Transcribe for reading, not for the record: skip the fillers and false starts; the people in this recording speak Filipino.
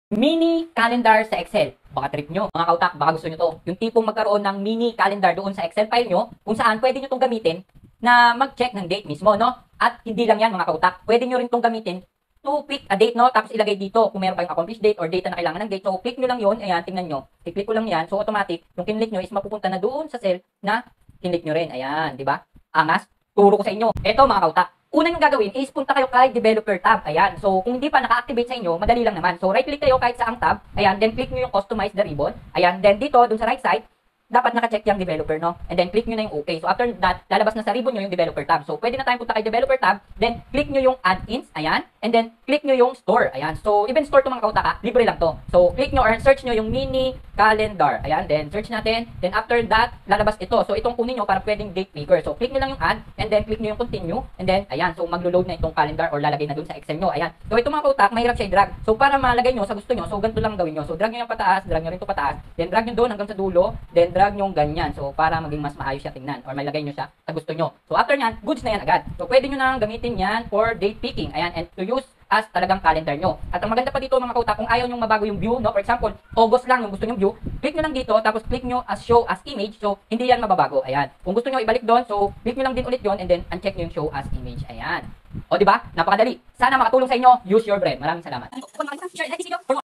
Mini calendar sa Excel. Baka trip nyo, mga kautak, baka gusto nyo to. Yung tipong magkaroon ng mini calendar doon sa Excel file nyo, kung saan pwede nyo itong gamitin na mag-check ng date mismo, no? At hindi lang yan, mga kautak. Pwede nyo rin itong gamitin to pick a date, no? Tapos ilagay dito kung meron kayong accomplished date or date na kailangan ng date. So, click nyo lang yun. Ayan, tingnan nyo. I-click ko lang yan. So, automatic, yung kinlik nyo is mapupunta na doon sa cell na kinlik nyo rin. Ayan, di ba? Angas. Turo ko sa inyo. Eto, mga kautak. Una yung gagawin is punta kayo kay developer tab. Ayan. So, kung hindi pa naka-activate sa inyo, madali lang naman. So, right click kayo kahit sa ang tab. Ayan. Then, click nyo yung customize the ribbon. Ayan. Then, dito, dun sa right side, dapat naka-check yung developer, no? And then, click nyo na yung OK. So, after that, lalabas na sa ribbon nyo yung developer tab. So, pwede na tayong punta kay developer tab. Then, click nyo yung add-ins. Ayan. And then, click nyo yung store. Ayan. So, even store to mga kautaka, libre lang to. So, click nyo or search nyo yung mini calendar. Ayan. Then, search natin. Then, after that, lalabas ito. So, itong kunin nyo para pwedeng date picker. So, click nyo lang yung add. And then, click nyo yung continue. And then, ayan. So, maglo-load na itong calendar or lalagay na dun sa Excel nyo. Ayan. So, ito mga kautak, mahirap siya i-drag. So, para malagay nyo sa gusto nyo, so, ganito lang gawin nyo. So, drag nyo yung pataas, drag nyo rin ito pataas. Then, drag nyo doon hanggang sa dulo. Then, drag nyo ganyan. So, para maging mas maayos siya tingnan or malagay nyo siya sa gusto nyo. So, after nyan, goods na yan agad. So, pwede nyo nang gamitin yan for date picking. Ayan. And to use as talagang calendar nyo. At ang maganda pa dito mga kautak, kung ayaw nyo mabago yung view, no? For example, August lang yung gusto nyo view, click nyo lang dito, tapos click nyo as show as image. So, hindi yan mababago. Ayan. Kung gusto nyo ibalik doon, so, click nyo lang din ulit yon and then uncheck nyo yung show as image. Ayan. O, di ba? Napakadali. Sana makatulong sa inyo. Use your brain. Maraming salamat.